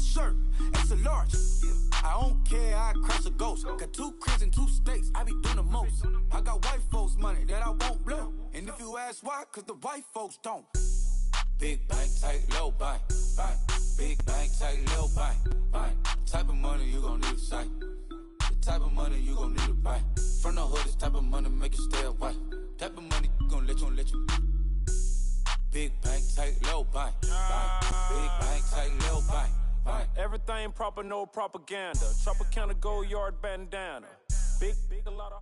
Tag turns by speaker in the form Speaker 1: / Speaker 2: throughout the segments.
Speaker 1: shirt, it's a large. I don't care, I crush a ghost. Got 2 cribs in 2 states, I be doing the most. I got white folks money that I won't blow. And if you ask why, cause the white folks don't. Big bank, tight, low bank, bank. Big bank, tight, low bank, bank. Type of money you gon' need to sight. The type of money you gon' need to buy. From the hood, this type of money make you stay away. Type of money gon' let you. Big bank, tight, low bank, bank. Big bank, tight, low bank.
Speaker 2: Everything proper, no propaganda. Tropicana gold yard bandana. Big, a lot of...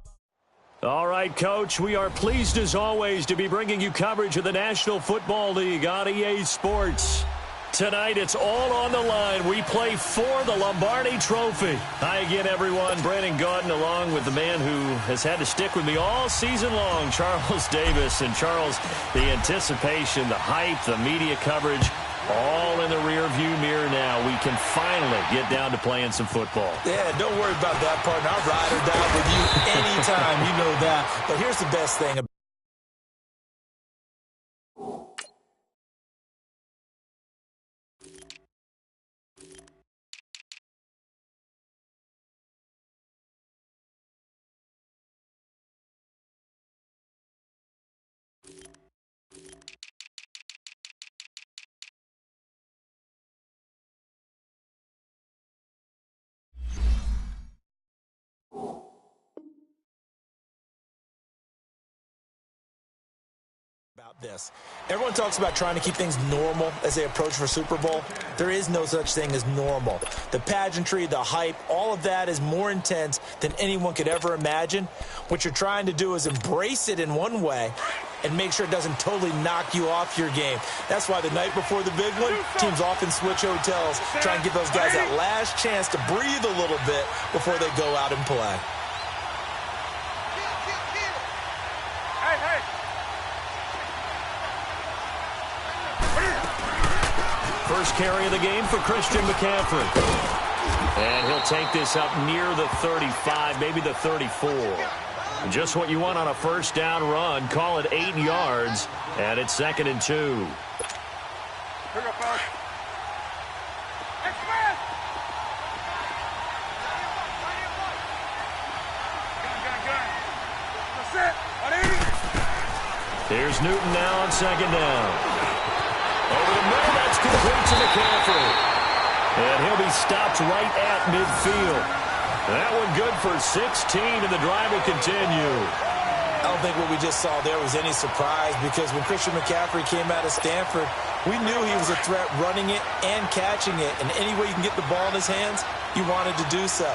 Speaker 3: All right, Coach, we are pleased as always to be bringing you coverage of the National Football League on EA Sports. Tonight, it's all on the line. We play for the Lombardi Trophy. Hi again, everyone. Brandon Gaudin along with the man who has had to stick with me all season long, Charles Davis. And, Charles, the anticipation, the hype, the media coverage, all in the rear-view mirror now. We can finally get down to playing some football.
Speaker 4: Yeah, don't worry about that, partner. I'll ride or die with you anytime. You know that. But here's the best thing about this. Everyone talks about trying to keep things normal as they approach for Super Bowl. There is no such thing as normal. The pageantry, the hype, all of that is more intense than anyone could ever imagine. What you're trying to do is embrace it in one way and make sure it doesn't totally knock you off your game. That's why the night before the big one, teams often switch hotels, try and give those guys that last chance to breathe a little bit before they go out and play.
Speaker 3: First carry of the game for Christian McCaffrey. And he'll take this up near the 35, maybe the 34. Just what you want on a first down run. Call it 8 yards, and it's 2nd and 2.
Speaker 5: Here we go, fellas.
Speaker 3: Here's Newton now on 2nd down. Over the middle, that's complete to McCaffrey. And he'll be stopped right at midfield. That one good for 16, and the drive will continue.
Speaker 4: I don't think what we just saw there was any surprise, because when Christian McCaffrey came out of Stanford, we knew he was a threat running it and catching it. And any way you can get the ball in his hands, you wanted to do so.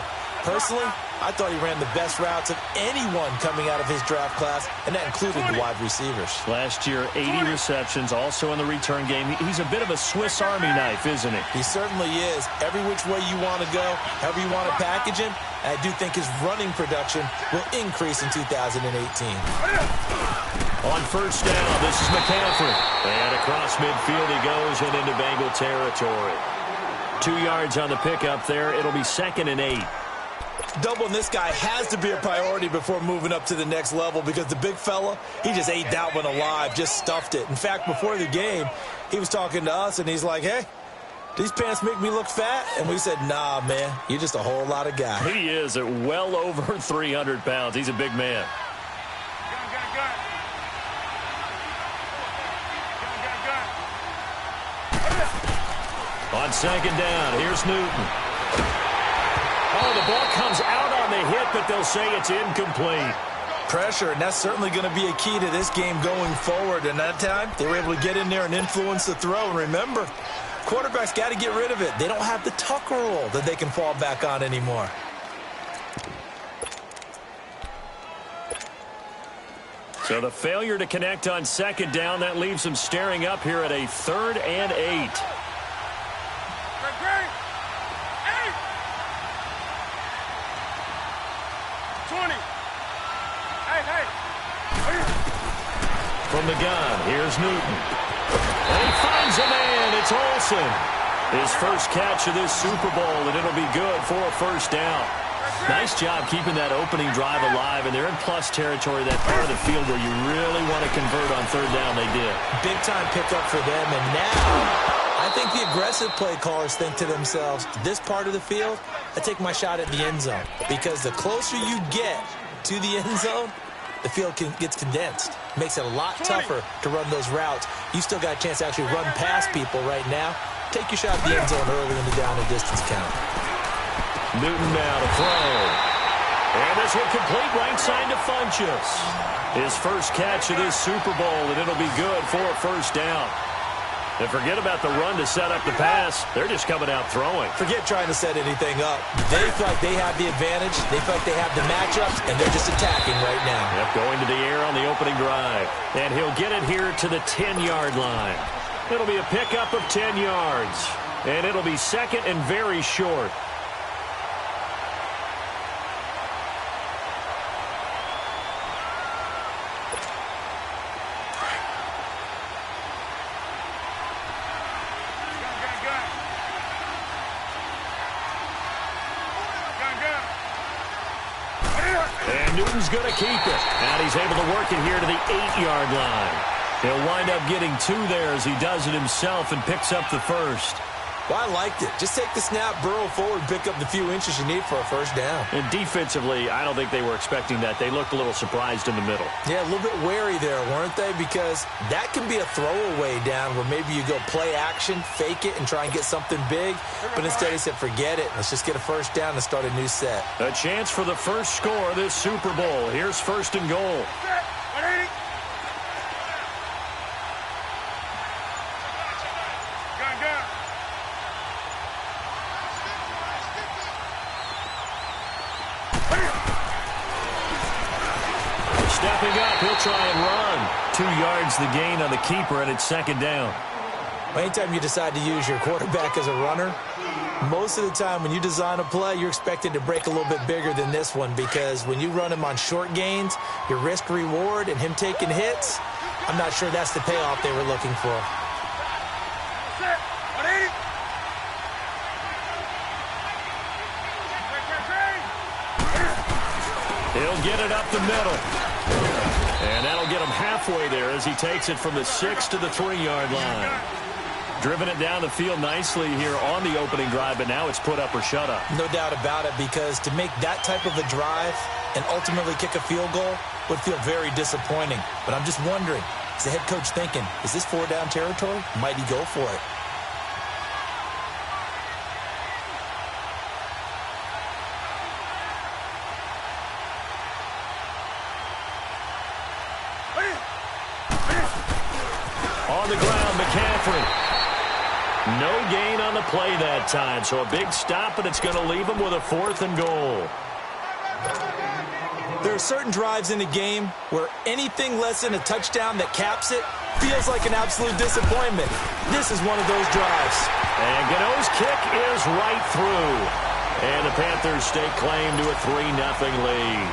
Speaker 4: Personally, I thought he ran the best routes of anyone coming out of his draft class, and that included the wide receivers.
Speaker 3: Last year, 80 receptions, also in the return game. He's a bit of a Swiss Army knife, isn't he?
Speaker 4: He certainly is. Every which way you want to go, however you want to package him, and I do think his running production will increase in 2018.
Speaker 3: On first down, this is McCaffrey. And across midfield he goes and into Bengal territory. 2 yards on the pickup there. It'll be 2nd and 8.
Speaker 4: Doubling this guy has to be a priority before moving up to the next level, because the big fella, he just ate that one alive, just stuffed it. In fact, before the game, he was talking to us, and he's like, hey, these pants make me look fat? And we said, nah, man, you're just a whole lot of guy.
Speaker 3: He is at well over 300 pounds. He's a big man. On 2nd down, here's Newton. Oh, the ball comes out on the hit, but they'll say it's incomplete.
Speaker 4: Pressure, and that's certainly going to be a key to this game going forward. And that time, they were able to get in there and influence the throw. And remember, quarterbacks got to get rid of it. They don't have the tuck rule that they can fall back on anymore.
Speaker 3: So the failure to connect on 2nd down, that leaves them staring up here at a 3rd and 8.
Speaker 5: 20. Hey.
Speaker 3: From the gun, here's Newton. And he finds a man. It's Olsen. His first catch of this Super Bowl, and it'll be good for a first down. Nice job keeping that opening drive alive, and they're in plus territory, that part of the field where you really want to convert on 3rd down. They did.
Speaker 4: Big-time pickup for them, and now I I think the aggressive play callers think to themselves, this part of the field, I take my shot at the end zone. Because the closer you get to the end zone, the field gets condensed. Makes it a lot tougher to run those routes. You still got a chance to actually run past people right now. Take your shot at the end zone early in the down and distance count.
Speaker 3: Newton now to throw. And this will complete right side to Funchess. His first catch of this Super Bowl, and it'll be good for a first down. And forget about the run to set up the pass. They're just coming out throwing.
Speaker 4: Forget trying to set anything up. They feel like they have the advantage. They feel like they have the matchups, and they're just attacking right now.
Speaker 3: Yep, going to the air on the opening drive. And he'll get it here to the 10-yard line. It'll be a pickup of 10 yards. And it'll be second and very short. Newton's going to keep it. And he's able to work it here to the 8-yard line. He'll wind up getting 2 there as he does it himself and picks up the first.
Speaker 4: Well, I liked it. Just take the snap, burrow forward, pick up the few inches you need for a first down.
Speaker 3: And defensively, I don't think they were expecting that. They looked a little surprised in the middle.
Speaker 4: Yeah, a little bit wary there, weren't they? Because that can be a throwaway down where maybe you go play action, fake it, and try and get something big. But instead he said, forget it. Let's just get a first down and start a new set.
Speaker 3: A chance for the first score of this Super Bowl. Here's first and goal. Stepping up, he'll try and run. 2 yards the gain on the keeper, and it's second down.
Speaker 4: Anytime you decide to use your quarterback as a runner, most of the time when you design a play, you're expected to break a little bit bigger than this one, because when you run him on short gains, your risk-reward and him taking hits, I'm not sure that's the payoff they were looking for.
Speaker 3: He'll get it up the middle. And that'll get him halfway there as he takes it from the 6 to the 3-yard line. Driven it down the field nicely here on the opening drive, but now it's put up or shut up.
Speaker 4: No doubt about it, because to make that type of a drive and ultimately kick a field goal would feel very disappointing. But I'm just wondering, is the head coach thinking, is this 4-down territory? Might he go for it?
Speaker 3: On the ground, McCaffrey. No gain on the play that time, so a big stop, and it's going to leave him with a 4th and goal.
Speaker 4: There are certain drives in the game where anything less than a touchdown that caps it feels like an absolute disappointment. This is one of those drives.
Speaker 3: And Gano's kick is right through. And the Panthers stake claim to a 3-0 lead.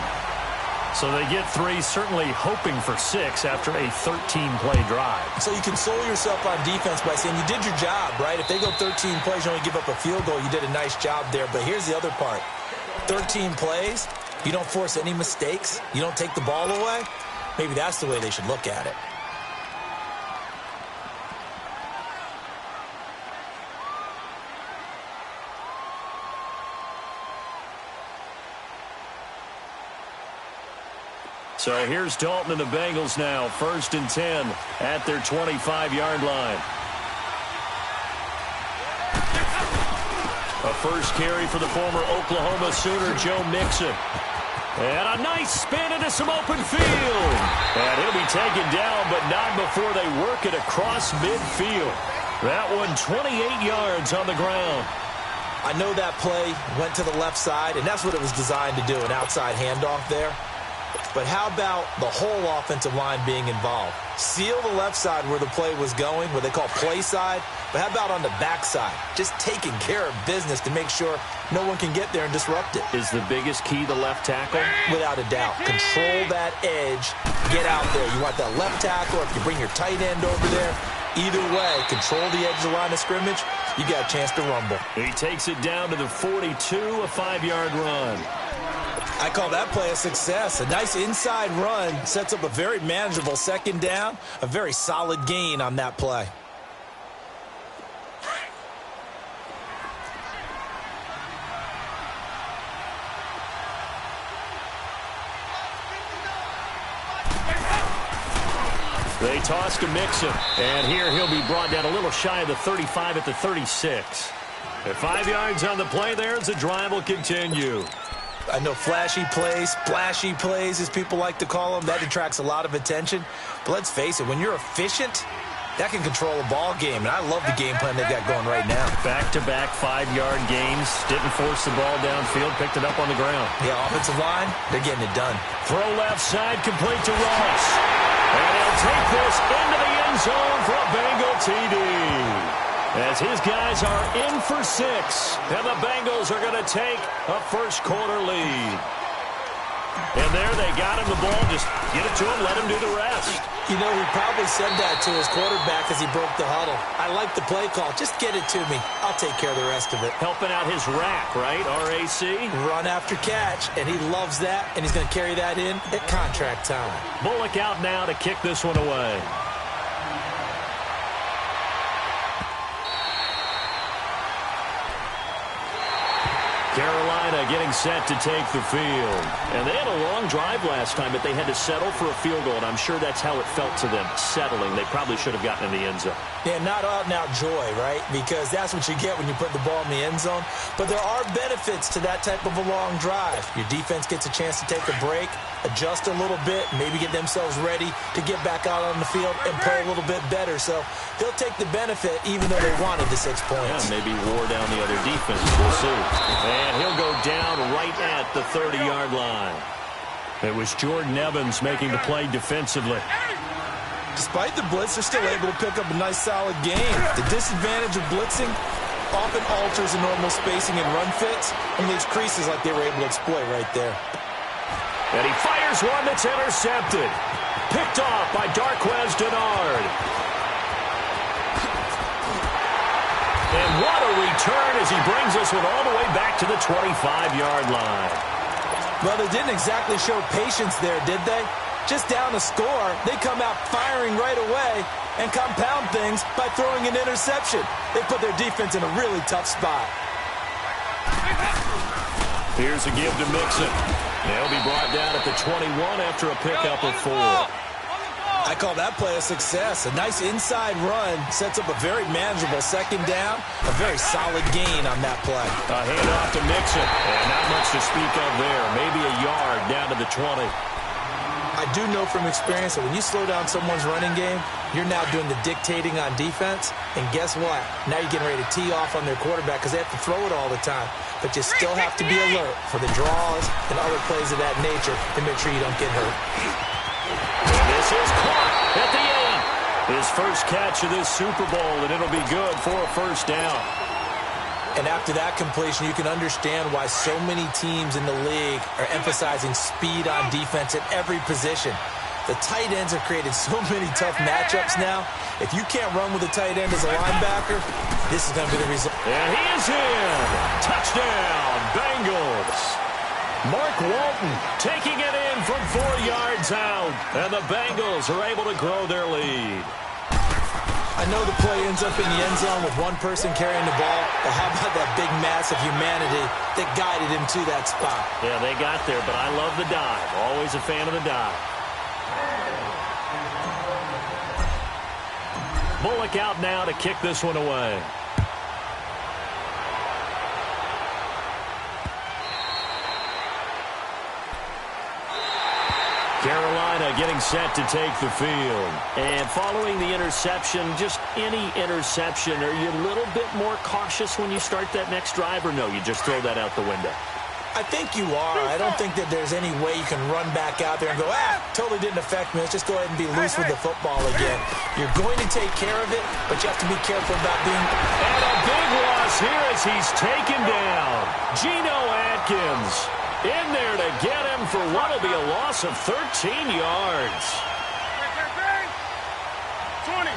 Speaker 3: So they get 3, certainly hoping for 6 after a 13-play drive.
Speaker 4: So you console yourself on defense by saying you did your job, right? If they go 13 plays, you only give up a field goal, you did a nice job there. But here's the other part. 13 plays, you don't force any mistakes, you don't take the ball away. Maybe that's the way they should look at it.
Speaker 3: So here's Dalton and the Bengals now, 1st and 10 at their 25-yard line. A first carry for the former Oklahoma Sooner, Joe Mixon. And a nice spin into some open field. And he'll be taken down, but not before they work it across midfield. That one 28 yards on the ground.
Speaker 4: I know that play went to the left side, and that's what it was designed to do, an outside handoff there. But how about the whole offensive line being involved? Seal the left side where the play was going, what they call play side. But how about on the back side? Just taking care of business to make sure no one can get there and disrupt it.
Speaker 3: Is the biggest key the left tackle?
Speaker 4: Without a doubt. Control that edge. Get out there. You want that left tackle, or if you bring your tight end over there, either way, control the edge of the line of scrimmage, you got a chance to rumble.
Speaker 3: He takes it down to the 42, a 5-yard run.
Speaker 4: I call that play a success. A nice inside run sets up a very manageable second down, a very solid gain on that play.
Speaker 3: They toss to Mixon. And here he'll be brought down a little shy of the 35 at the 36. At 5 yards on the play there as the drive will continue.
Speaker 4: I know flashy plays, splashy plays, as people like to call them, that attracts a lot of attention. But let's face it, when you're efficient, that can control a ball game. And I love the game plan they've got going right now.
Speaker 3: Back-to-back 5-yard gains. Didn't force the ball downfield. Picked it up on the ground.
Speaker 4: Yeah, offensive line, they're getting it done.
Speaker 3: Throw left side, complete to Ross. And he'll take this into the end zone for a Bengal TD. As his guys are in for 6. And the Bengals are going to take a first-quarter lead. And there they got him the ball. Just get it to him, let him do the rest.
Speaker 4: You know, he probably said that to his quarterback as he broke the huddle. I like the play call. Just get it to me. I'll take care of the rest of it.
Speaker 3: Helping out his rack, right? RAC?
Speaker 4: Run after catch, and he loves that, and he's going to carry that in at contract time.
Speaker 3: Bullock out now to kick this one away. Carolina getting set to take the field. And they had a long drive last time, but they had to settle for a field goal, and I'm sure that's how it felt to them, settling. They probably should have gotten in the end zone.
Speaker 4: Yeah, not out-and-out joy, right? Because that's what you get when you put the ball in the end zone. But there are benefits to that type of a long drive. Your defense gets a chance to take a break, adjust a little bit, maybe get themselves ready to get back out on the field and play a little bit better. So they'll take the benefit even though they wanted the 6 points.
Speaker 3: Yeah, maybe wore down the other defense. We'll see. And he'll go down right at the 30-yard line. It was Jordan Evans making the play defensively.
Speaker 4: Despite the blitz, they're still able to pick up a nice, solid game. The disadvantage of blitzing often alters the normal spacing and run fits and leaves creases like they were able to exploit right there.
Speaker 3: And he fires one that's intercepted. Picked off by Darquez Denard. And what a return as he brings this one all the way back to the 25-yard line.
Speaker 4: Well, they didn't exactly show patience there, did they? Just down a score, they come out firing right away and compound things by throwing an interception. They put their defense in a really tough spot.
Speaker 3: Here's a give to Mixon. They'll be brought down at the 21 after a pickup of 4.
Speaker 4: I call that play a success. A nice inside run sets up a very manageable second down. A very solid gain on that play.
Speaker 3: A handoff to Mixon. And not much to speak of there. Maybe a yard down to the 20.
Speaker 4: I do know from experience that when you slow down someone's running game, you're now doing the dictating on defense. And guess what? Now you're getting ready to tee off on their quarterback because they have to throw it all the time. But you still have to be alert for the draws and other plays of that nature to make sure you don't get hurt.
Speaker 3: This is caught at the end. His first catch of this Super Bowl, and it'll be good for a first down.
Speaker 4: And after that completion, you can understand why so many teams in the league are emphasizing speed on defense at every position. The tight ends have created so many tough matchups now. If you can't run with a tight end as a linebacker, this is going to be the result.
Speaker 3: And he is in. Touchdown, Bengals. Mark Walton taking it in from 4 yards out. And the Bengals are able to grow their lead.
Speaker 4: I know the play ends up in the end zone with one person carrying the ball, but how about that big mass of humanity that guided him to that spot?
Speaker 3: Yeah, they got there, but I love the dive. Always a fan of the dive. Bullock out now to kick this one away. Carolina getting set to take the field. And following the interception, just any interception, are you a little bit more cautious when you start that next drive, or no, you just throw that out the window?
Speaker 4: I think you are. I don't think that there's any way you can run back out there and go, totally didn't affect me. Let's just go ahead and be loose with the football again. You're going to take care of it, but you have to be careful about being...
Speaker 3: And a big loss here as he's taken down. Geno Atkins in there to get him for what will be a loss of 13 yards.
Speaker 5: 20.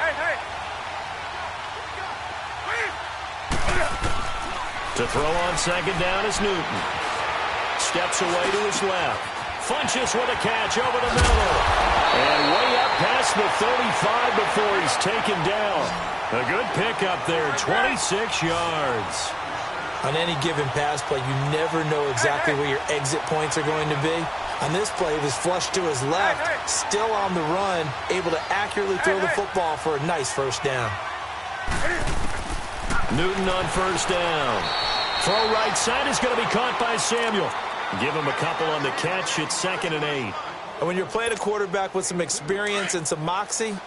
Speaker 5: Hey.
Speaker 3: To throw on second down is Newton. Steps away to his left. Funches with a catch over the middle. And way up past the 35 before he's taken down. A good pickup there, 26 yards.
Speaker 4: On any given pass play, you never know exactly where your exit points are going to be. On this play, he was flushed to his left, still on the run, able to accurately throw the football for a nice first down.
Speaker 3: Newton on first down. Throw right side is going to be caught by Samuel. Give him a couple on the catch. It's 2nd and 8.
Speaker 4: And when you're playing a quarterback with some experience and some moxie,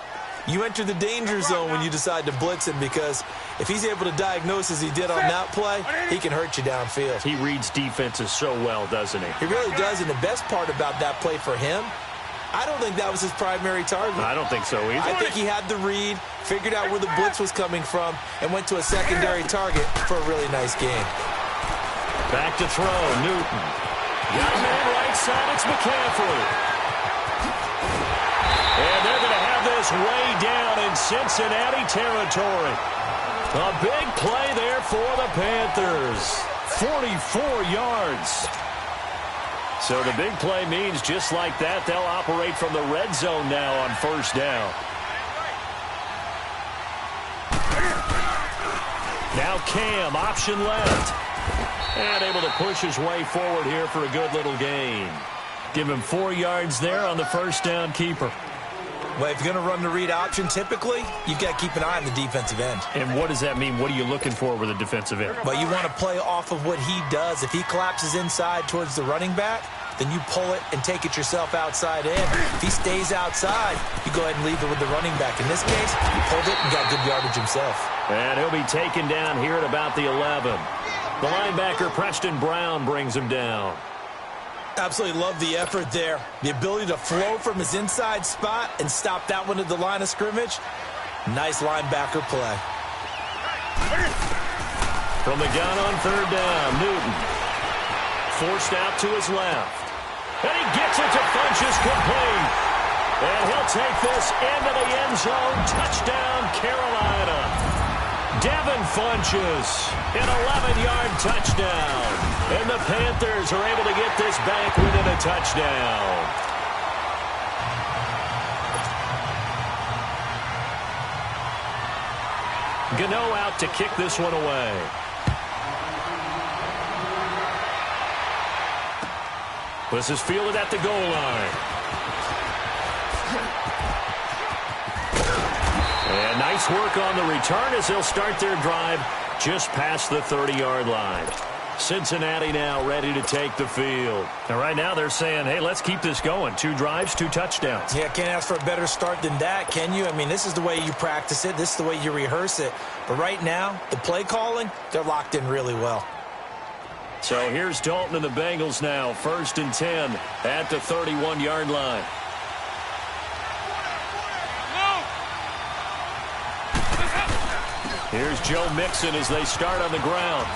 Speaker 4: you enter the danger zone when you decide to blitz him, because if he's able to diagnose as he did on that play, he can hurt you downfield.
Speaker 3: He reads defenses so well, doesn't he?
Speaker 4: He really does, and the best part about that play for him, I don't think that was his primary target.
Speaker 3: I don't think so either.
Speaker 4: I think he had the read, figured out where the blitz was coming from, and went to a secondary target for a really nice game.
Speaker 3: Back to throw, Newton. Got a man right side, it's McCaffrey. And they're going to have this way down in Cincinnati territory. A big play there for the Panthers. 44 yards. So the big play means just like that, they'll operate from the red zone now on first down. Now Cam, option left. And able to push his way forward here for a good little gain. Give him 4 yards there on the first down keeper.
Speaker 4: Well, if you're going to run the read option, typically, you've got to keep an eye on the defensive end.
Speaker 3: And what does that mean? What are you looking for with a defensive end?
Speaker 4: Well, you want to play off of what he does. If he collapses inside towards the running back, then you pull it and take it yourself outside in. If he stays outside, you go ahead and leave it with the running back. In this case, he pulled it and got good yardage himself.
Speaker 3: And he'll be taken down here at about the 11. The linebacker, Preston Brown, brings him down.
Speaker 4: Absolutely love the effort there. The ability to flow from his inside spot and stop that one at the line of scrimmage. Nice linebacker play.
Speaker 3: From the gun on third down, Newton. Forced out to his left. And he gets it to Funchess complete. And he'll take this into the end zone. Touchdown, Carolina. Devin Funchess, an 11-yard touchdown. And the Panthers are able to get this back within a touchdown. Gano out to kick this one away. This is fielded at the goal line. And nice work on the return as they'll start their drive just past the 30-yard line. Cincinnati now ready to take the field. And right now they're saying, hey, let's keep this going. 2 drives, 2 touchdowns.
Speaker 4: Yeah, can't ask for a better start than that, can you? I mean, this is the way you practice it. This is the way you rehearse it. But right now, the play calling, they're locked in really well.
Speaker 3: So here's Dalton and the Bengals now. 1st and 10 at the 31-yard line. Here's Joe Mixon as they start on the ground.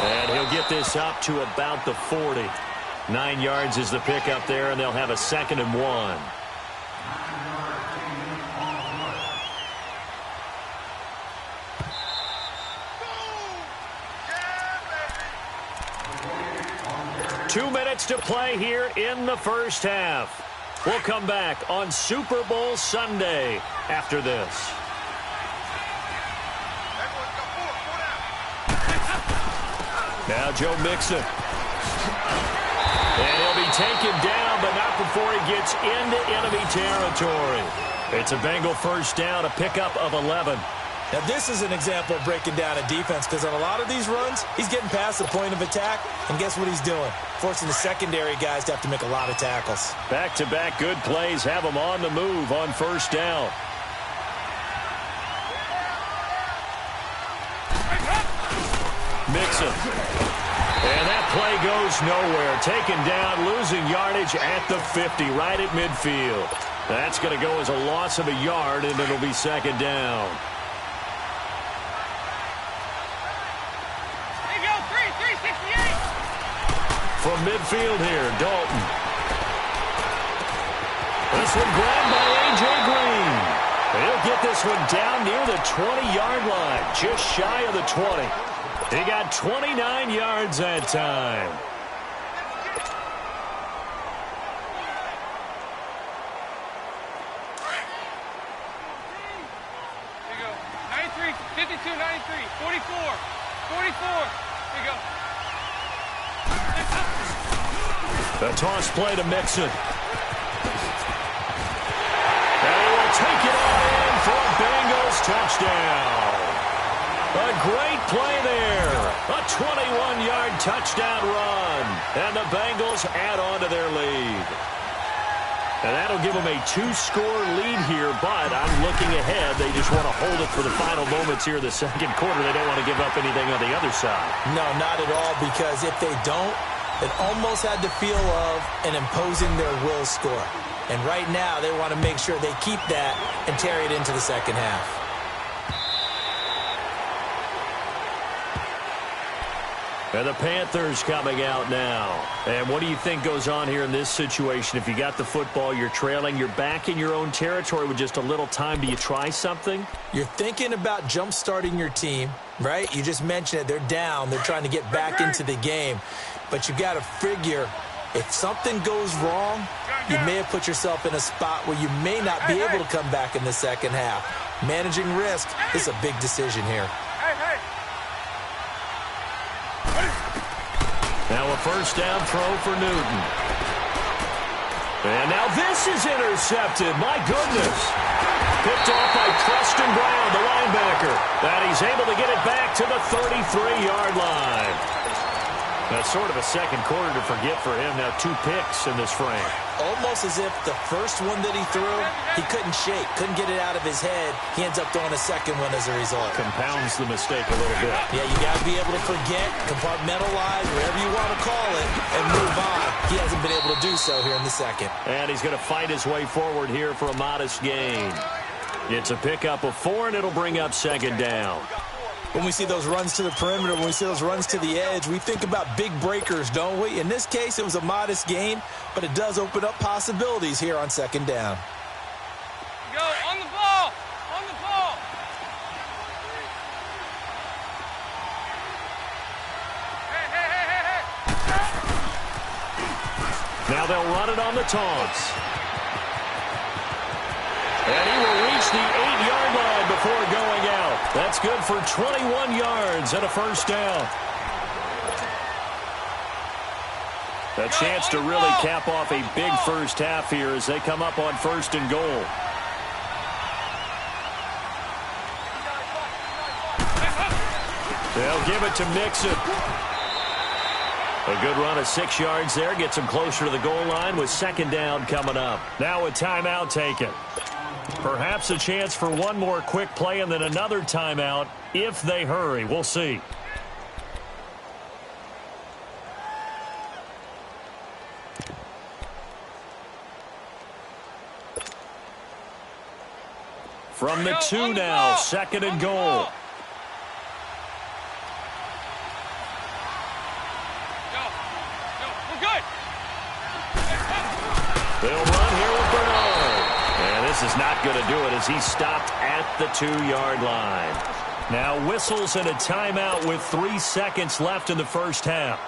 Speaker 3: And he'll get this up to about the 40. 9 yards is the pickup there, and they'll have a 2nd and 1. Two minutes to play here in the first half. We'll come back on Super Bowl Sunday after this. Now Joe Mixon. And he'll be taken down, but not before he gets into enemy territory. It's a Bengal first down, a pickup of 11.
Speaker 4: Now, this is an example of breaking down a defense, because on a lot of these runs, he's getting past the point of attack, and guess what he's doing? Forcing the secondary guys to have to make a lot of tackles.
Speaker 3: Back-to-back good plays have him on the move on first down. Mixon. And that play goes nowhere. Taken down, losing yardage at the 50, right at midfield. That's going to go as a loss of a yard, and it'll be 2nd down. From midfield here, Dalton. This one grabbed by A.J. Green. He'll get this one down near the 20-yard line, just shy of the 20. He got 29 yards that time.
Speaker 5: There you go. 93, 52, 93, 44, 44. Here you go.
Speaker 3: The toss play to Mixon. And he will take it on in for a Bengals touchdown. A great play there. A 21-yard touchdown run. And the Bengals add on to their lead. And that'll give them a 2-score lead here, but I'm looking ahead. They just want to hold it for the final moments here in the second quarter. They don't want to give up anything on the other side.
Speaker 4: No, not at all, because if they don't, it almost had the feel of an imposing their will score. And right now, they want to make sure they keep that and carry it into the second half.
Speaker 3: And the Panthers coming out now. And what do you think goes on here in this situation? If you got the football, you're trailing, you're back in your own territory with just a little time. Do you try something?
Speaker 4: You're thinking about jump-starting your team, right? You just mentioned it. They're down. They're trying to get back into the game. But you got to figure, if something goes wrong, you may have put yourself in a spot where you may not be able to come back in the second half. Managing risk is a big decision here.
Speaker 3: Now a first down throw for Newton. And now this is intercepted. My goodness. Picked off by Preston Brown, the linebacker. And he's able to get it back to the 33-yard line. That's sort of a second quarter to forget for him. Now 2 picks in this frame.
Speaker 4: Almost as if the first one that he threw, he couldn't shake, couldn't get it out of his head. He ends up throwing a second one as a result.
Speaker 3: Compounds the mistake a little bit.
Speaker 4: Yeah, you got to be able to forget, compartmentalize, whatever you want to call it, and move on. He hasn't been able to do so here in the second.
Speaker 3: And he's going to fight his way forward here for a modest gain. It's a pickup of 4, and it'll bring up second down.
Speaker 4: When we see those runs to the perimeter, when we see those runs to the edge, we think about big breakers, don't we? In this case, it was a modest gain, but it does open up possibilities here on second down.
Speaker 5: Go, on the ball! On the ball! Hey!
Speaker 3: Now they'll run it on the taunts. And he will reach the 8-yard line before going out. That's good for 21 yards and a first down. A chance to really cap off a big first half here as they come up on first and goal. They'll give it to Mixon. A good run of 6 yards there. Gets him closer to the goal line with second down coming up. Now a timeout taken. Perhaps a chance for one more quick play and then another timeout if they hurry. We'll see. From the 2 now, second and goal.
Speaker 5: We're good.
Speaker 3: They'll run here with Bernard. And this is not going to do it as he's stopped at the 2-yard line. Now whistles and a timeout with 3 seconds left in the first half.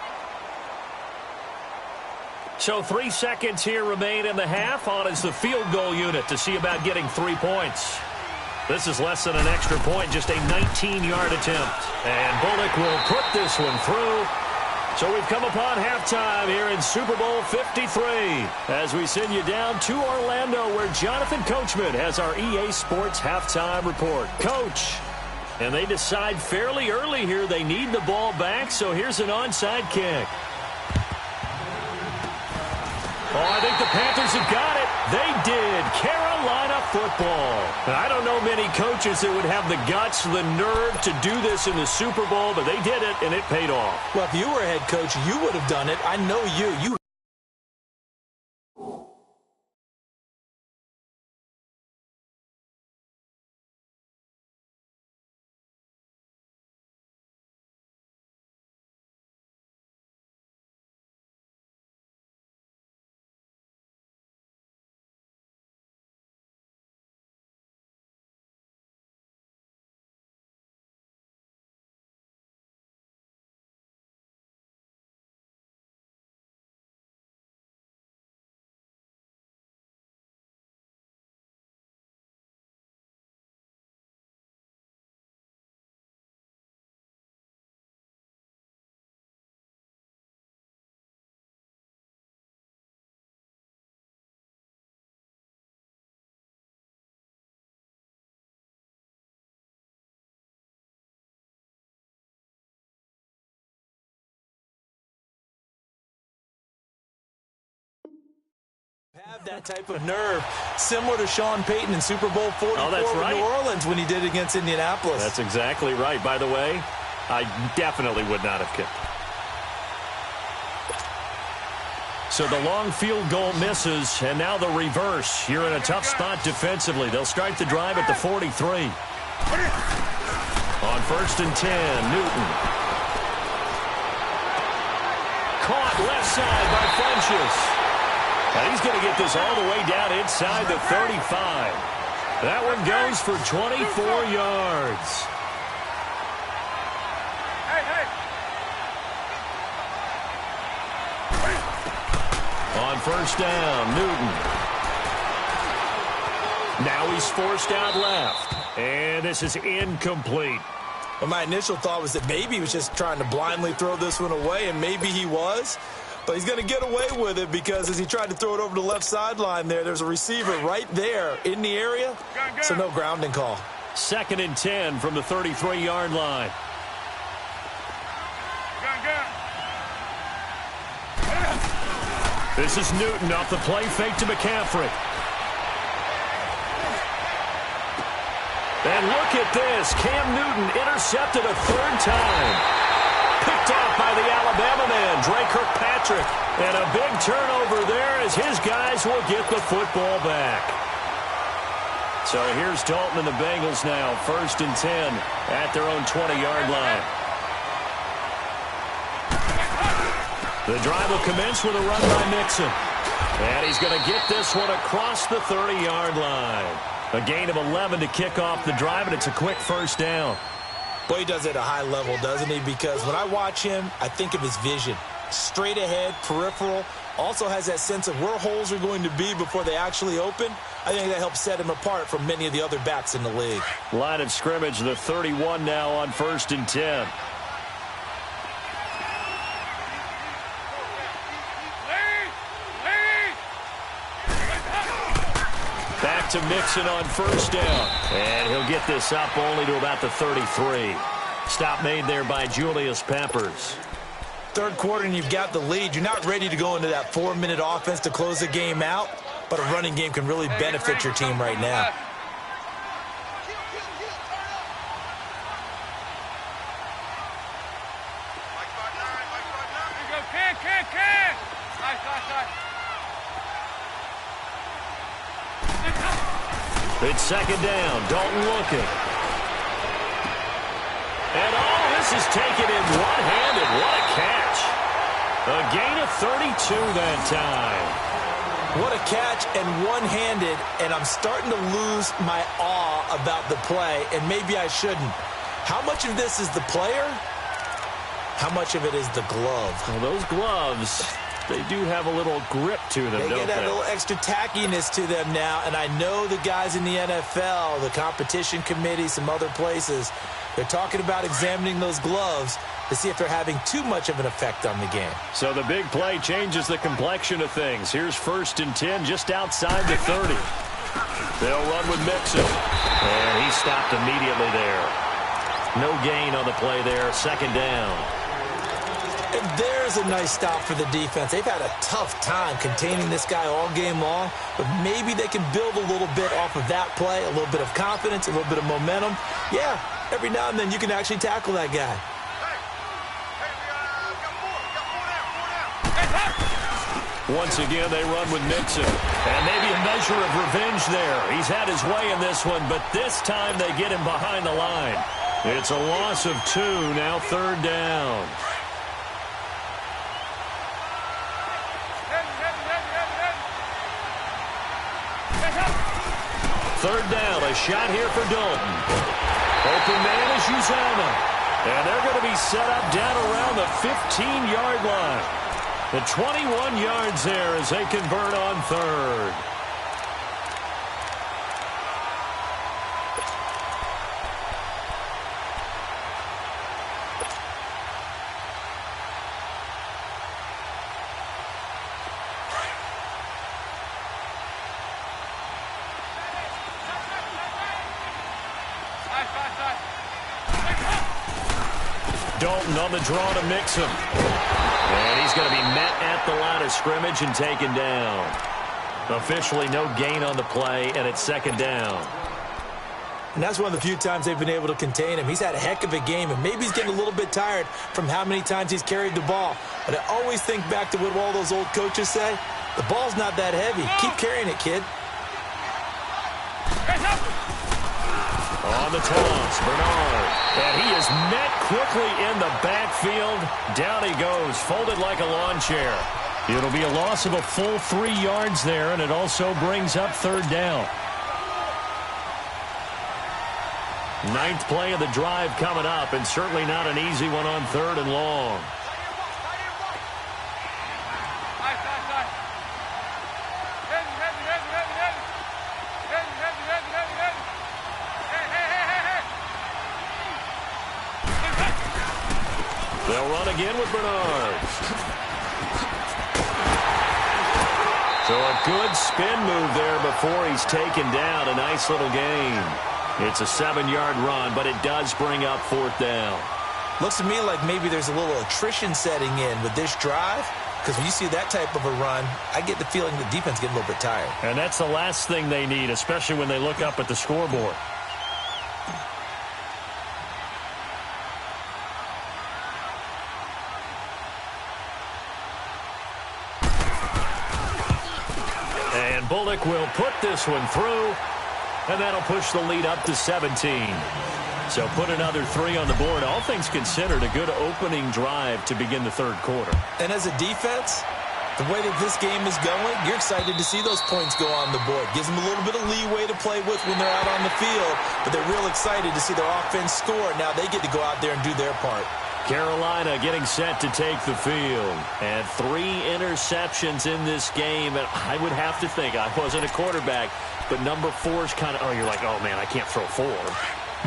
Speaker 3: So 3 seconds here remain in the half. On is the field goal unit to see about getting 3 points. This is less than an extra point, just a 19-yard attempt. And Bullock will put this one through. So we've come upon halftime here in Super Bowl 53 as we send you down to Orlando where Jonathan Coachman has our EA Sports halftime report. Coach, and they decide fairly early here they need the ball back, so here's an onside kick. Oh, I think the Panthers have got it. They did. Carolina football. And I don't know many coaches that would have the guts, the nerve to do this in the Super Bowl, but they did it, and it paid off.
Speaker 4: Well, if you were a head coach, you would have done it. I know you. You Have that type of nerve, similar to Sean Payton in Super Bowl 44 with New Orleans when he did against Indianapolis.
Speaker 3: That's exactly right. By the way, I definitely would not have kicked. So the long field goal misses, and now the reverse. You're in a tough spot defensively. They'll start the drive at the 43. On 1st and 10, Newton. Caught left side by Funchess. And he's going to get this all the way down inside the 35. That one goes for 24 yards. On 1st down, Newton. Now he's forced out left. And this is incomplete.
Speaker 4: Well, my initial thought was that maybe he was just trying to blindly throw this one away, and maybe he was. But he's going to get away with it because as he tried to throw it over the left sideline there's a receiver right there in the area, so no grounding call.
Speaker 3: 2nd and 10 from the 33-yard line. This is Newton off the play fake to McCaffrey. And look at this. Cam Newton intercepted a 3rd time. Picked off by the Alabama man, Dre Kirkpatrick. And a big turnover there as his guys will get the football back. So here's Dalton and the Bengals now. 1st and 10 at their own 20-yard line. The drive will commence with a run by Mixon. And he's going to get this one across the 30-yard line. A gain of 11 to kick off the drive, and it's a quick 1st down.
Speaker 4: Boy, he does it at a high level, doesn't he? Because when I watch him, I think of his vision. Straight ahead, peripheral. Also has that sense of where holes are going to be before they actually open. I think that helps set him apart from many of the other backs in the league.
Speaker 3: Line of scrimmage, the 31 now on 1st and 10. Back to Mixon on 1st down. And he'll get this up only to about the 33. Stop made there by Julius Peppers.
Speaker 4: 3rd quarter and you've got the lead. You're not ready to go into that 4-minute offense to close the game out, but a running game can really benefit your team right now.
Speaker 3: It's 2nd down. Dalton looking. And this is taken in one-handed. What a catch. A gain of 32 that time.
Speaker 4: What a catch and one-handed, and I'm starting to lose my awe about the play, and maybe I shouldn't. How much of this is the player? How much of it is the glove?
Speaker 3: Well, those gloves, they do have a little grip to them, don't they?
Speaker 4: They get that little extra tackiness to them now, and I know the guys in the NFL, the competition committee, some other places, they're talking about examining those gloves to see if they're having too much of an effect on the game.
Speaker 3: So the big play changes the complexion of things. Here's 1st and 10 just outside the 30. They'll run with Mixon. And he stopped immediately there. No gain on the play there. 2nd down.
Speaker 4: And there's a nice stop for the defense. They've had a tough time containing this guy all game long, but maybe they can build a little bit off of that play, a little bit of confidence, a little bit of momentum. Yeah, every now and then you can actually tackle that guy.
Speaker 3: Once again, they run with Mixon. And maybe a measure of revenge there. He's had his way in this one, but this time they get him behind the line. It's a loss of 2, now 3rd down. Third down, a shot here for Dalton. Open man is Uzama. And they're going to be set up down around the 15-yard line. The 21 yards there as they convert on 3rd. Dalton on the draw to Mixon. And he's going to be met at the line of scrimmage and taken down. Officially no gain on the play, and it's second down.
Speaker 4: And that's one of the few times they've been able to contain him. He's had a heck of a game, and maybe he's getting a little bit tired from how many times he's carried the ball. But I always think back to what all those old coaches say. The ball's not that heavy. Keep carrying it, kid.
Speaker 3: On the toss, Bernard. And he is met quickly in the backfield. Down he goes, folded like a lawn chair. It'll be a loss of a full 3 yards there, and it also brings up third down. 9th play of the drive coming up, and certainly not an easy one on 3rd and long. They'll run again with Bernard. So a good spin move there before he's taken down. A nice little gain. It's a 7-yard run, but it does bring up 4th down.
Speaker 4: Looks to me like maybe there's a little attrition setting in with this drive, because when you see that type of a run, I get the feeling the defense getting a little bit tired.
Speaker 3: And that's the last thing they need, especially when they look up at the scoreboard. And Bullock will put this one through. And that'll push the lead up to 17. So put another 3 on the board. All things considered, a good opening drive to begin the 3rd quarter.
Speaker 4: And as a defense, the way that this game is going, you're excited to see those points go on the board. Gives them a little bit of leeway to play with when they're out on the field. But they're real excited to see their offense score. Now they get to go out there and do their part.
Speaker 3: Carolina getting set to take the field. And 3 interceptions in this game. And I would have to think, I wasn't a quarterback, but number 4 is kind of, you're like, oh, man, I can't throw 4.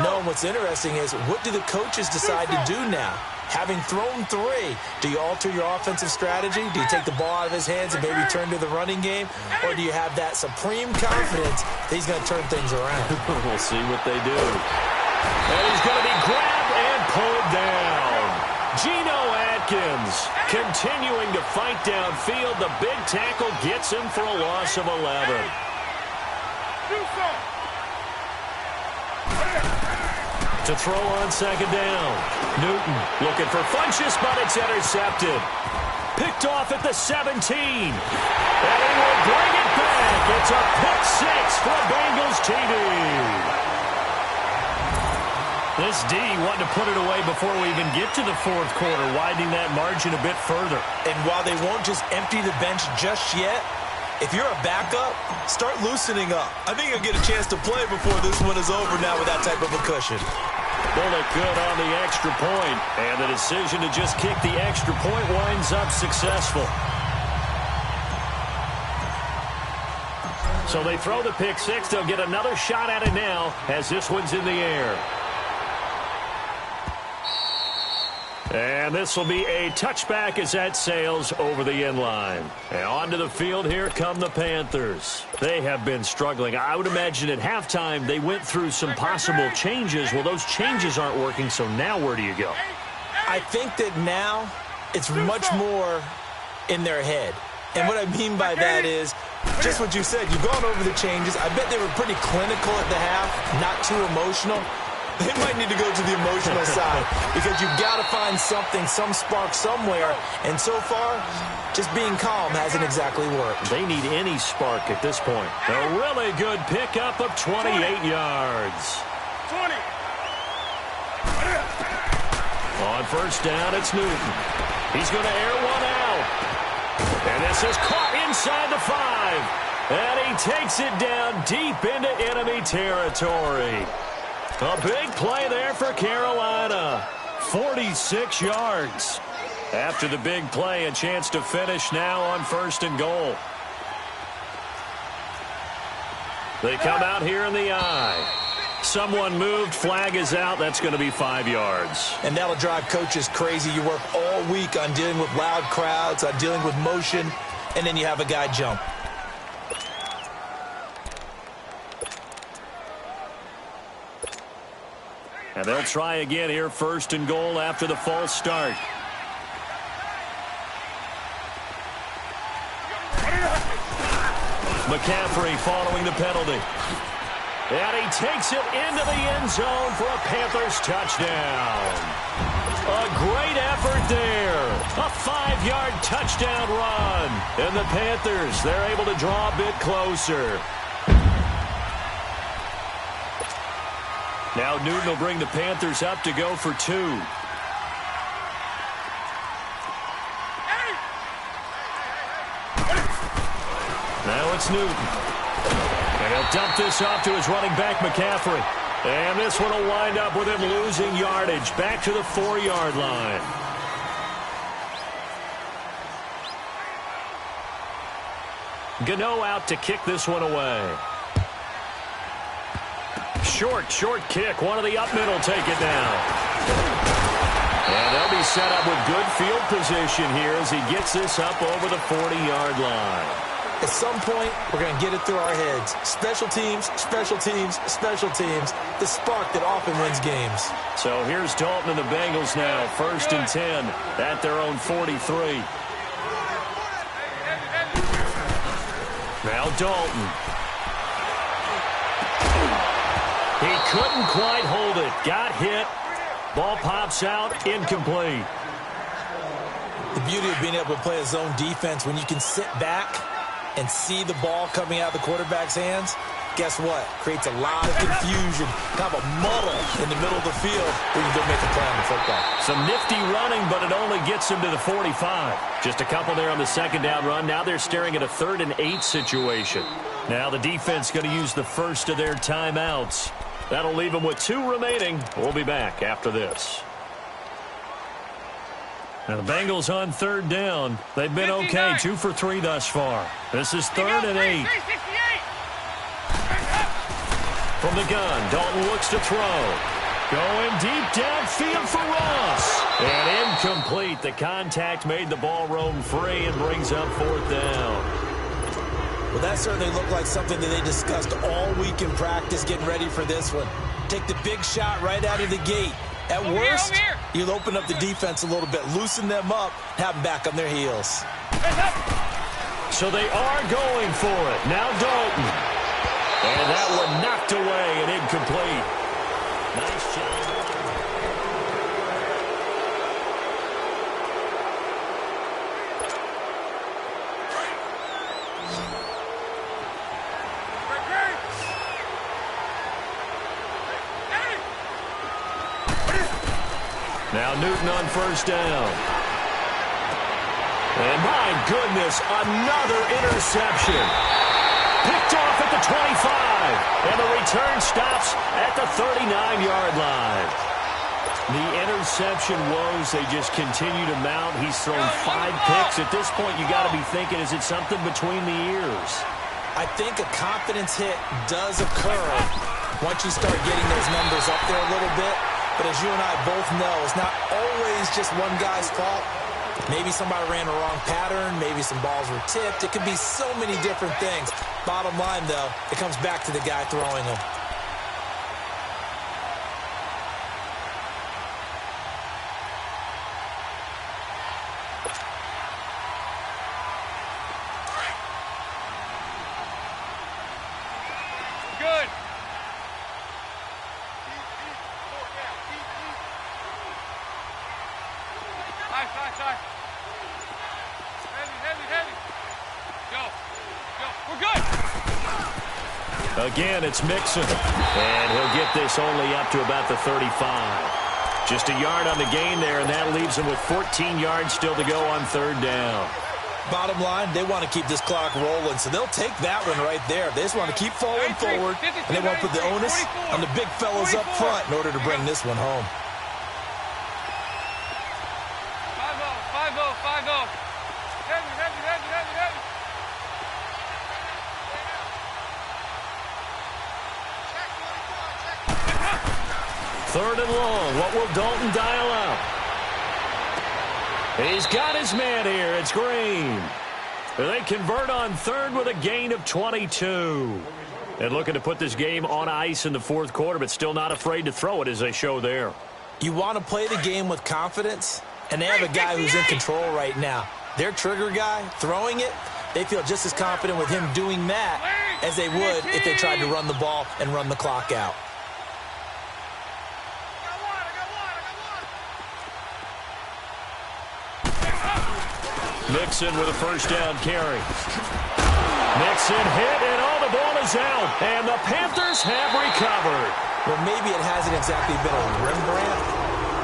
Speaker 4: No, and what's interesting is, what do the coaches decide to do now? Having thrown 3, do you alter your offensive strategy? Do you take the ball out of his hands and maybe turn to the running game? Or do you have that supreme confidence that he's going to turn things around?
Speaker 3: We'll see what they do. And he's going to be grabbed and pulled down. Geno Atkins continuing to fight downfield. The big tackle gets him for a loss of 11. To throw on second down. Newton looking for Funchess, but it's intercepted. Picked off at the 17. And he will bring it back. It's a pick 6 for a Bengals TD. This D wanted to put it away before we even get to the 4th quarter, widening that margin a bit further.
Speaker 4: And while they won't just empty the bench just yet, if you're a backup, start loosening up. I think you'll get a chance to play before this one is over now with that type of a cushion.
Speaker 3: Bullock good on the extra point, and the decision to just kick the extra point winds up successful. So they throw the pick 6. They'll get another shot at it now as this one's in the air. And this will be a touchback as that sails over the end line. And onto the field, here come the Panthers. They have been struggling. I would imagine at halftime they went through some possible changes. Well, those changes aren't working, so now where do you go?
Speaker 4: I think that now it's much more in their head. And what I mean by that is just what you said. You've gone over the changes. I bet they were pretty clinical at the half, not too emotional. They might need to go to the emotional side because you've got to find something, some spark somewhere. And so far, just being calm hasn't exactly worked.
Speaker 3: They need any spark at this point. A really good pickup of 28 yards.
Speaker 5: 20.
Speaker 3: On first down, it's Newton. He's going to air one out. And this is caught inside the 5. And he takes it down deep into enemy territory. A big play there for Carolina. 46 yards. After the big play, a chance to finish now on 1st and goal. They come out here in the I. Someone moved, flag is out. That's going to be 5 yards.
Speaker 4: And that'll drive coaches crazy. You work all week on dealing with loud crowds, on dealing with motion, and then you have a guy jump.
Speaker 3: And they'll try again here, 1st and goal after the false start. McCaffrey following the penalty. And he takes it into the end zone for a Panthers touchdown. A great effort there. A 5-yard touchdown run. And the Panthers, they're able to draw a bit closer. Now Newton will bring the Panthers up to go for 2. Now it's Newton. And he'll dump this off to his running back, McCaffrey. And this one will wind up with him losing yardage back to the 4-yard line. Gano out to kick this one away. Short kick. One of the up middle take it down. And they'll be set up with good field position here as he gets this up over the 40-yard line.
Speaker 4: At some point, we're going to get it through our heads. Special teams, special teams, special teams. The spark that often wins games.
Speaker 3: So here's Dalton and the Bengals now. 1st and 10 at their own 43. Now Dalton. He couldn't quite hold it. Got hit. Ball pops out. Incomplete.
Speaker 4: The beauty of being able to play a zone defense when you can sit back and see the ball coming out of the quarterback's hands, guess what? Creates a lot of confusion, kind of a muddle in the middle of the field where you can go make a play on the football.
Speaker 3: Some nifty running, but it only gets him to the 45. Just a couple there on the 2nd down run. Now they're staring at a 3rd and 8 situation. Now the defense going to use the first of their timeouts. That'll leave them with 2 remaining. We'll be back after this. Now the Bengals on 3rd down. They've been okay, 2 for 3 thus far. This is 3rd and 8. From the gun, Dalton looks to throw. Going deep downfield for Ross. And incomplete. The contact made the ball roam free and brings up 4th down.
Speaker 4: Well, that certainly looked like something that they discussed all week in practice getting ready for this one. Take the big shot right out of the gate. At worst, you'll open up the defense a little bit, loosen them up, have them back on their heels.
Speaker 3: So they are going for it. Now Dalton. And that one knocked away and incomplete. Nice job. Now Newton on 1st down. And my goodness, another interception. Picked off at the 25. And the return stops at the 39-yard line. The interception woes, they just continue to mount. He's thrown 5 picks. At this point, you got to be thinking, is it something between the ears?
Speaker 4: I think a confidence hit does occur once you start getting those numbers up there a little bit. But as you and I both know, it's not always just one guy's fault. Maybe somebody ran a wrong pattern. Maybe some balls were tipped. It could be so many different things. Bottom line, though, it comes back to the guy throwing them.
Speaker 5: Good. Nice. Heavy. Go. We're good.
Speaker 3: Again, it's Mixon. And he'll get this only up to about the 35. Just a yard on the gain there, and that leaves him with 14 yards still to go on 3rd down.
Speaker 4: Bottom line, they want to keep this clock rolling, so they'll take that one right there. They just want to keep falling forward, and they want to put the onus on the big fellas up front in order to bring this one home.
Speaker 5: 5-0. Heavy.
Speaker 3: 3rd and long. What will Dalton dial up? He's got his man here. It's Green. They convert on 3rd with a gain of 22. And looking to put this game on ice in the 4th quarter, but still not afraid to throw it as they show there.
Speaker 4: You want to play the game with confidence, and they have a guy who's in control right now. Their trigger guy, throwing it, they feel just as confident with him doing that as they would if they tried to run the ball and run the clock out.
Speaker 3: Mixon with a first down carry. Mixon hit, and all the ball is out. And the Panthers have recovered.
Speaker 4: Well, maybe it hasn't exactly been a Rembrandt,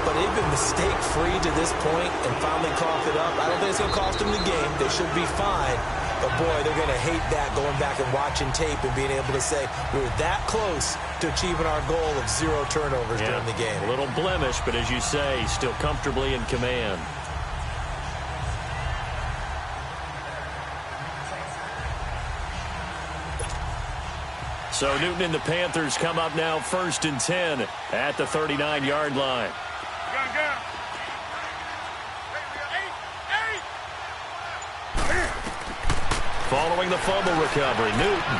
Speaker 4: but they've been mistake-free to this point and finally coughed it up. I don't think it's going to cost them the game. They should be fine. But, boy, they're going to hate that, going back and watching tape and being able to say we were that close to achieving our goal of 0 turnovers during the game.
Speaker 3: A little blemish, but as you say, still comfortably in command. So Newton and the Panthers come up now 1st and 10 at the 39-yard line. Following the fumble recovery, Newton.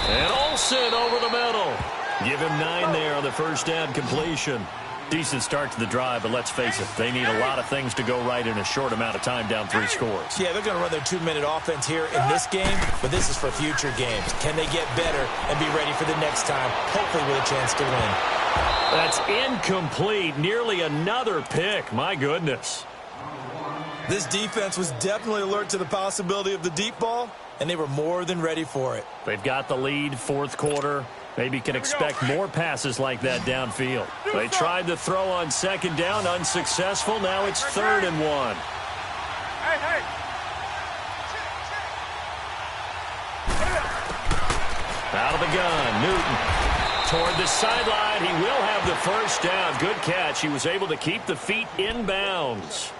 Speaker 3: And Olsen over the middle. Give him 9 there on the first down completion. Decent start to the drive, but let's face it, they need a lot of things to go right in a short amount of time down 3 scores.
Speaker 4: Yeah, they're going to run their 2-minute offense here in this game, but this is for future games. Can they get better and be ready for the next time, hopefully with a chance to win?
Speaker 3: That's incomplete. Nearly another pick. My goodness.
Speaker 4: This defense was definitely alert to the possibility of the deep ball, and they were more than ready for it.
Speaker 3: They've got the lead, 4th quarter. Maybe can expect more passes like that downfield. They tried to throw on 2nd down, unsuccessful. Now it's 3rd and 1. Out of the gun, Newton. Toward the sideline, he will have the first down. Good catch. He was able to keep the feet in bounds.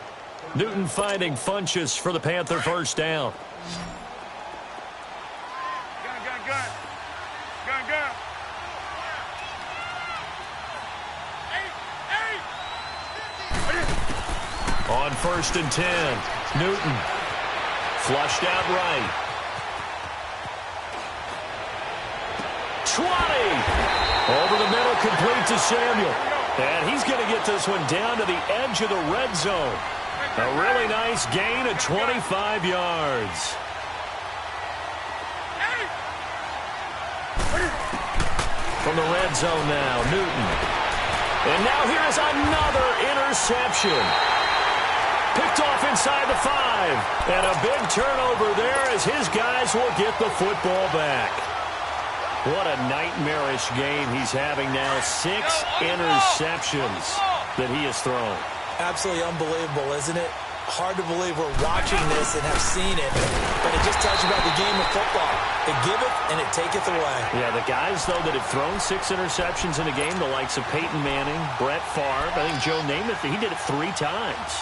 Speaker 3: Newton finding Funchess for the Panther first down. On 1st and 10, Newton flushed out right. 20. Over the middle, complete to Samuel. And he's going to get this one down to the edge of the red zone. A really nice gain of 25 yards. From the red zone now, Newton. And now here's another interception. Picked off inside the 5. And a big turnover there as his guys will get the football back. What a nightmarish game he's having now. 6 interceptions that he has thrown.
Speaker 4: Absolutely unbelievable, isn't it? Hard to believe we're watching this and have seen it, but it just tells you about the game of football. It giveth and it taketh away.
Speaker 3: Yeah, the guys, though, that have thrown 6 interceptions in a game, the likes of Peyton Manning, Brett Favre, I think Joe Namath, he did it 3 times.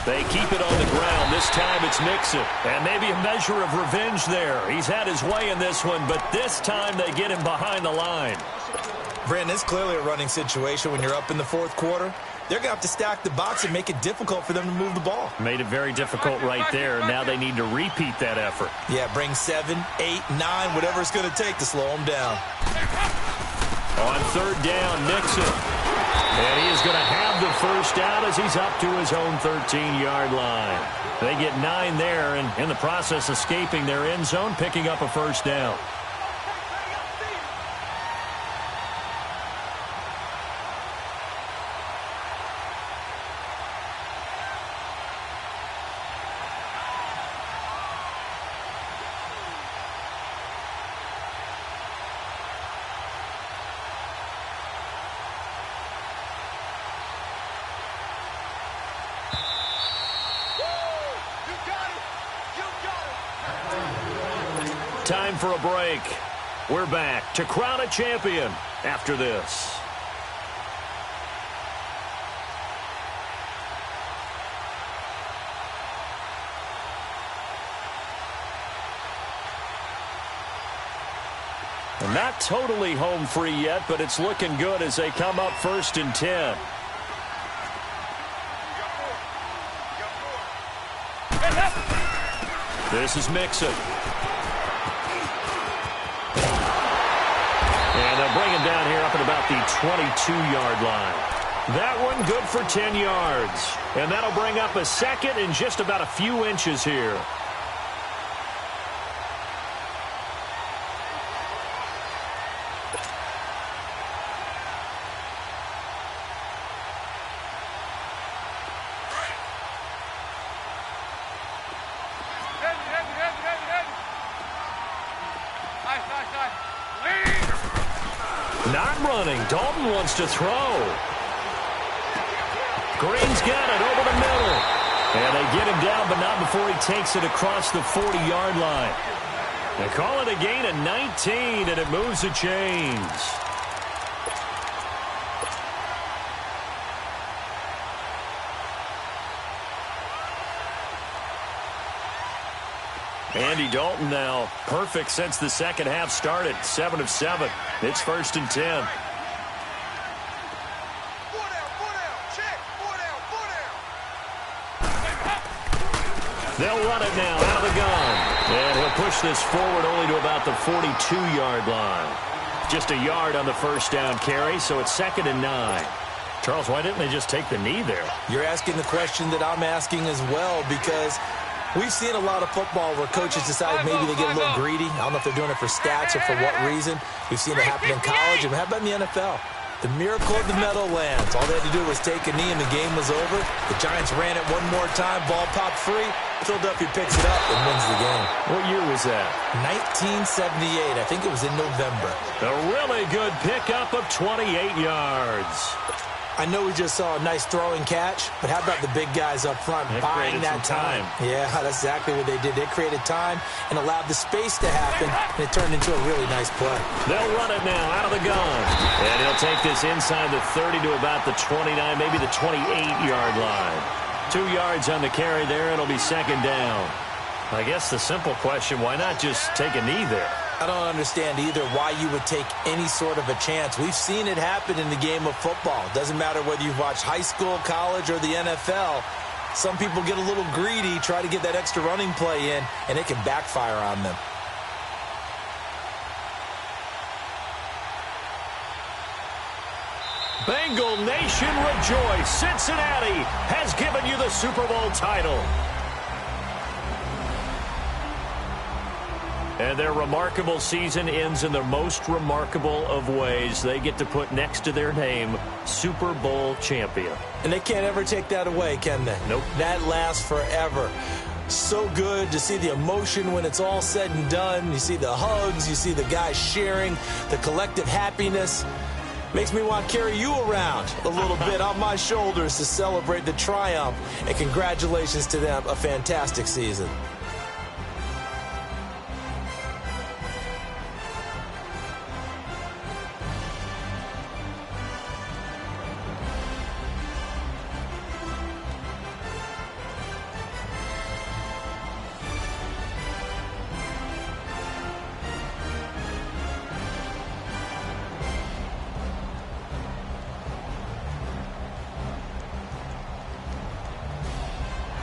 Speaker 3: They keep it on the ground. This time it's Mixon. And maybe a measure of revenge there. He's had his way in this one, but this time they get him behind the line.
Speaker 4: Brandon, it's clearly a running situation when you're up in the 4th quarter. They're going to have to stack the box and make it difficult for them to move the ball.
Speaker 3: Made it very difficult right there. Now they need to repeat that effort.
Speaker 4: Yeah, bring 7, 8, 9, whatever it's going to take to slow them down.
Speaker 3: On 3rd down, Nixon. And he is going to have the first down as he's up to his own 13-yard line. They get 9 there, and in the process escaping their end zone, picking up a first down. Time for a break. We're back to crown a champion after this. Not totally home free yet, but it's looking good as they come up 1st and 10. This is Mixon. And they'll bring him down here up at about the 22-yard line. That one good for 10 yards. And that'll bring up a 2nd and just about a few inches here. Not running. Dalton wants to throw. Green's got it over the middle. And they get him down, but not before he takes it across the 40-yard line. They call it a gain of 19, and it moves the chains. Andy Dalton now perfect since the second half started. 7 of 7. It's 1st and 10. They'll run it now out of the gun. And he'll push this forward only to about the 42-yard line. Just a yard on the first down carry, so it's 2nd and 9. Charles, why didn't they just take the knee there?
Speaker 4: You're asking the question that I'm asking as well, because we've seen a lot of football where coaches decide maybe they get a little greedy. I don't know if they're doing it for stats or for what reason. We've seen it happen in college, and how about in the NFL? The miracle of the Meadowlands. All they had to do was take a knee, and the game was over. The Giants ran it one more time. Ball popped free. Philadelphia picks it up and wins the game.
Speaker 3: What year was that?
Speaker 4: 1978. I think it was in November.
Speaker 3: A really good pickup of 28 yards.
Speaker 4: I know we just saw a nice throwing catch, but how about the big guys up front buying that time? Yeah, that's exactly what they did. They created time and allowed the space to happen, and it turned into a really nice play.
Speaker 3: They'll run it now out of the gun. And he'll take this inside the 30 to about the 29, maybe the 28-yard line. 2 yards on the carry there. It'll be 2nd down. I guess the simple question, why not just take a knee there?
Speaker 4: I don't understand either why you would take any sort of a chance. We've seen it happen in the game of football. Doesn't matter whether you've watched high school, college, or the NFL. Some people get a little greedy, try to get that extra running play in, and it can backfire on them.
Speaker 3: Bengal Nation rejoice. Cincinnati has given you the Super Bowl title. And their remarkable season ends in the most remarkable of ways. They get to put next to their name, Super Bowl champion.
Speaker 4: And they can't ever take that away, can they?
Speaker 3: Nope.
Speaker 4: That lasts forever. So good to see the emotion when it's all said and done. You see the hugs, you see the guys sharing, the collective happiness. Makes me want to carry you around a little bit on my shoulders to celebrate the triumph. And congratulations to them, a fantastic season.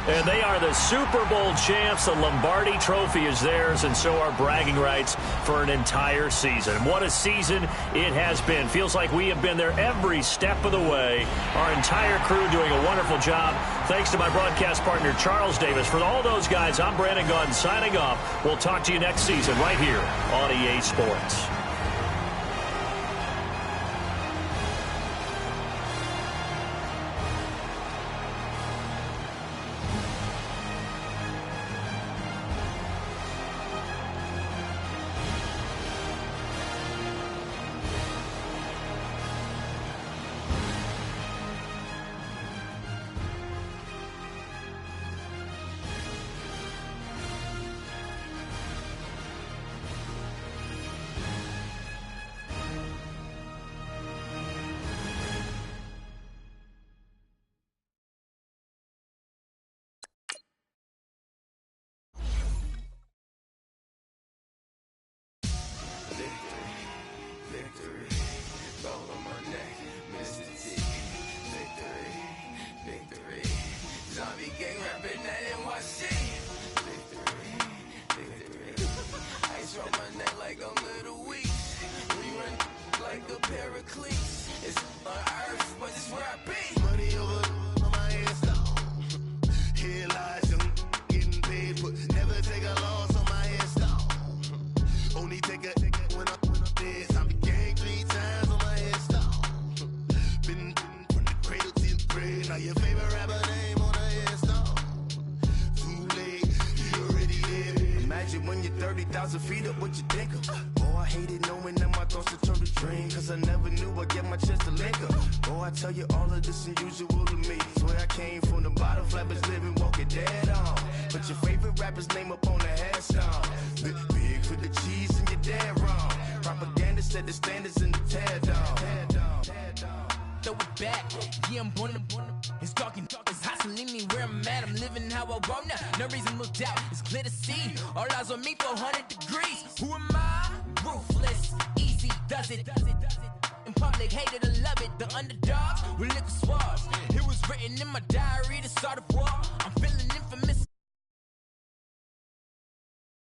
Speaker 3: And they are the Super Bowl champs. The Lombardi Trophy is theirs, and so are bragging rights for an entire season. What a season it has been. Feels like we have been there every step of the way. Our entire crew doing a wonderful job. Thanks to my broadcast partner, Charles Davis. For all those guys, I'm Brandon Gunn signing off. We'll talk to you next season right here on EA Sports.
Speaker 6: Now your favorite rapper name on a headstone. Too late, you already dead. Imagine when you're 30,000 feet up, what you think of? Oh, I hated knowing that my thoughts would turn to dream, cause I never knew I'd get my chance to link up. Oh, I tell you all of this unusual to me. Swear I came from the bottom, flappers living, walking dead on. Put your favorite rapper's name up on the headstone. Big for the cheese and you're dead wrong. Propaganda set the standards in the tear down.
Speaker 7: Throw it back, yeah, I'm born to. It's dark, it's hustling me where I'm at. I'm living how I want now. No reasonable doubt, it's clear to see. All eyes on me, 400 degrees. Who am I? Ruthless, easy, does it. In public, hate it or love it. The underdogs with liquor swabs. It was written in my diary to start a war. I'm feeling